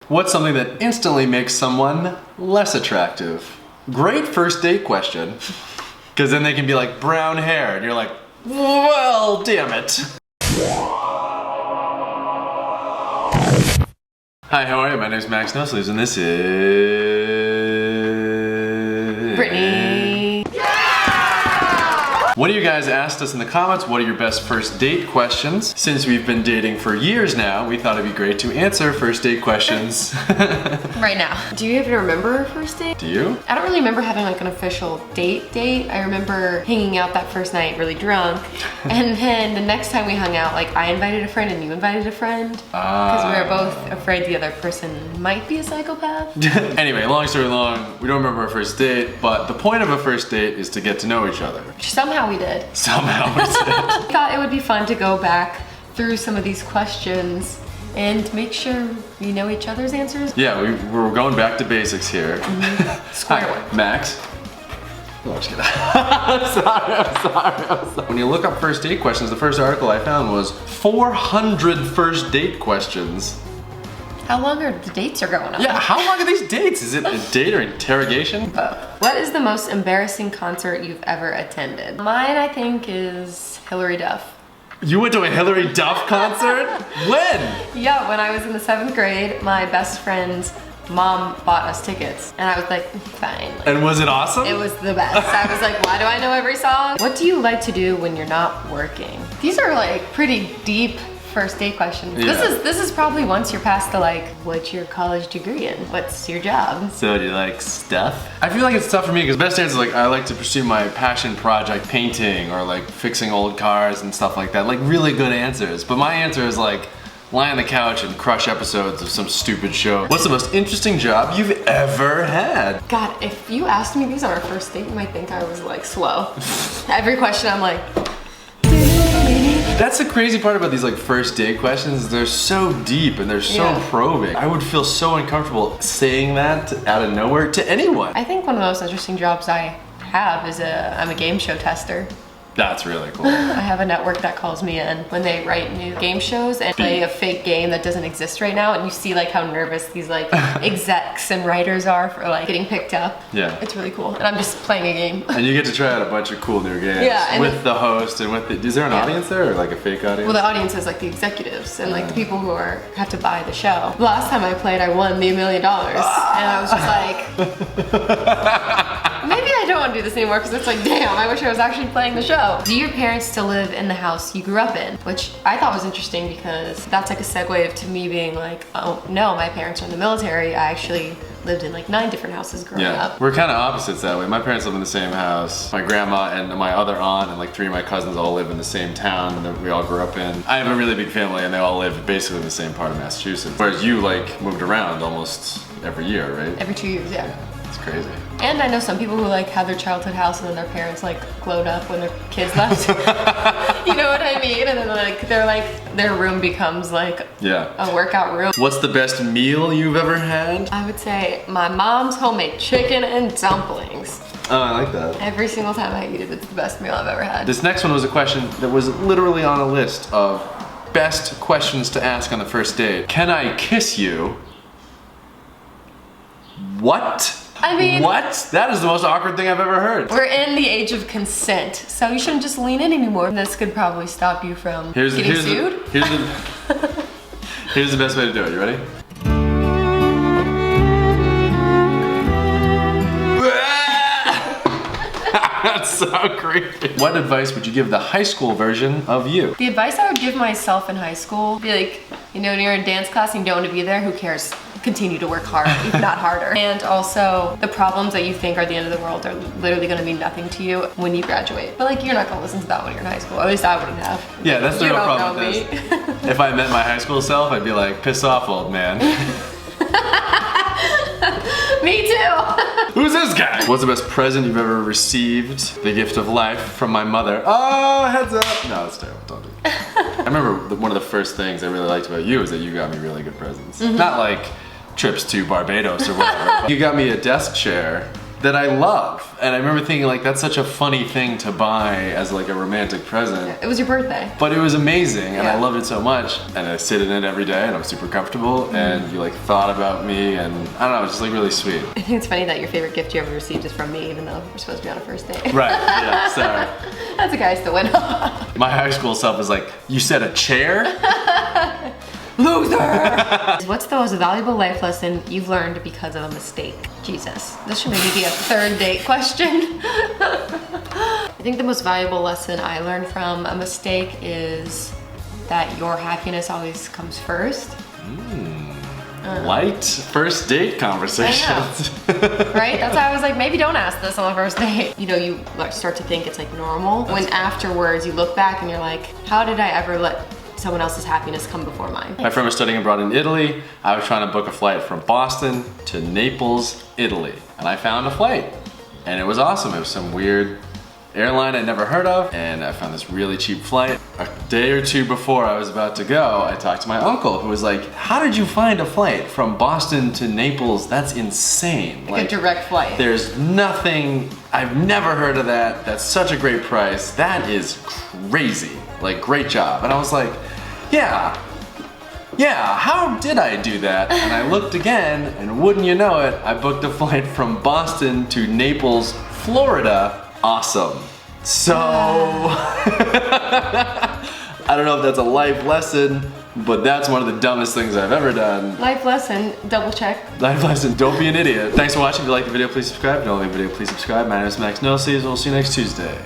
What's something that instantly makes someone less attractive? Great first date question. Because then they can be like brown hair and you're like, well, damn it. Hi, how are you? My name is MaxNoSleeves and this is... Brittany. One of you guys asked us in the comments, what are your best first date questions? Since we've been dating for years now, we thought it'd be great to answer first date questions. Right now. Do you even remember our first date? Do you? I don't really remember having like an official date. I remember hanging out that first night really drunk. And then the next time we hung out, like I invited a friend and you invited a friend. Because we were both afraid the other person might be a psychopath. Anyway, long story long, we don't remember our first date, but the point of a first date is to get to know each other. Somehow we did. Somehow we did. I thought it would be fun to go back through some of these questions and make sure we know each other's answers. Yeah, we're going back to basics here. Square one. Max. No, I'm just kidding. I'm sorry. When you look up first date questions, the first article I found was 400 first date questions. How long are the dates are going on? Yeah, how long are these dates? Is it a date or interrogation? Both. What is the most embarrassing concert you've ever attended? Mine, I think, is Hillary Duff. You went to a Hillary Duff concert? When? Yeah, when I was in the 7th grade, my best friend's mom bought us tickets. And I was like, fine. And was it awesome? It was the best. I was like, why do I know every song? What do you like to do when you're not working? These are like pretty deep first date questions. Yeah. This is probably once you're past the like, what's your college degree in? What's your job? So do you like stuff? I feel like it's tough for me because best answer is like I like to pursue my passion project, painting or like fixing old cars and stuff like that. Like really good answers. But my answer is like lie on the couch and crush episodes of some stupid show. What's the most interesting job you've ever had? God, if you asked me these on our first date, you might think I was like slow. Every question I'm like, that's the crazy part about these like first date questions. They're so deep and they're so probing. I would feel so uncomfortable saying that out of nowhere to anyone. I think one of the most interesting jobs I have is I'm a game show tester. That's really cool. I have a network that calls me in when they write new game shows and play a fake game that doesn't exist right now, and you see like how nervous these like execs and writers are for like getting picked up. Yeah. It's really cool. And I'm just playing a game. And you get to try out a bunch of cool new games. Yeah, with the host and with the, is there an audience there or like a fake audience? Well, the audience is like the executives and like the people who have to buy the show. The last time I played, I won the $1 million. And I was just like, maybe I don't want to do this anymore because it's like, damn, I wish I was actually playing the show. Do your parents still live in the house you grew up in? Which I thought was interesting because that's like a segue to me being like, oh no, my parents are in the military. I actually lived in like 9 different houses growing up. We're kind of opposites that way. My parents live in the same house. My grandma and my other aunt and like 3 of my cousins all live in the same town that we all grew up in. I have a really big family and they all live basically in the same part of Massachusetts. Whereas you like moved around almost every year, right? Every 2 years, yeah. It's crazy. And I know some people who like had their childhood house and then their parents like glowed up when their kids left. You know what I mean? And then like their room becomes like a workout room. What's the best meal you've ever had? I would say my mom's homemade chicken and dumplings. Oh, I like that. Every single time I eat it, it's the best meal I've ever had. This next one was a question that was literally on a list of best questions to ask on the first date. Can I kiss you? What? I mean, what? That is the most awkward thing I've ever heard. We're in the age of consent, so you shouldn't just lean in anymore. This could probably stop you from getting sued. Here's the best way to do it. You ready? That's so creepy. What advice would you give the high school version of you? The advice I would give myself in high school, be like, you know, when you're in dance class and you don't want to be there, who cares? Continue to work hard, if not harder. And also, the problems that you think are the end of the world are literally gonna mean nothing to you when you graduate. But like, you're not gonna listen to that when you're in high school. At least I wouldn't have. Yeah, that's the real problem with this. If I met my high school self, I'd be like, piss off, old man. Me too. Who's this guy? What's the best present you've ever received? The gift of life from my mother. Oh, heads up. No, that's terrible. Don't do it. I remember one of the first things I really liked about you is that you got me really good presents. Not like trips to Barbados or whatever. But you got me a desk chair that I love. And I remember thinking like, that's such a funny thing to buy as like a romantic present. It was your birthday. But it was amazing, and I Yeah. loved it so much. And I sit in it every day, and I'm super comfortable, and you like thought about me, and I don't know, it's just like really sweet. I think it's funny that your favorite gift you ever received is from me, even though we're supposed to be on a first date. Right, yeah, sorry. That's a guy's to win. My high school self was like, you said a chair? Loser! What's the most valuable life lesson you've learned because of a mistake? Jesus, this should maybe be a third date question. I think the most valuable lesson I learned from a mistake is that your happiness always comes first. Light first date conversations. Right? That's why I was like, maybe don't ask this on the first date. You know, you like start to think it's like normal. When afterwards you look back and you're like, how did I ever let someone else's happiness come before mine? My friend was studying abroad in Italy. I was trying to book a flight from Boston to Naples, Italy. And I found a flight. And it was awesome. It was some weird airline I'd never heard of. And I found this really cheap flight. A day or two before I was about to go, I talked to my uncle who was like, how did you find a flight from Boston to Naples? That's insane. Like a direct flight. There's nothing, I've never heard of that. That's such a great price. That is crazy. Like, great job. And I was like, yeah, how did I do that? And I looked again, and wouldn't you know it, I booked a flight from Boston to Naples, Florida. Awesome. So, I don't know if that's a life lesson, but that's one of the dumbest things I've ever done. Life lesson, double check. Life lesson, don't be an idiot. Thanks for watching. If you liked the video, please subscribe. If you don't like the video, please subscribe. My name is MaxNoSleeves, and we'll see you next Tuesday.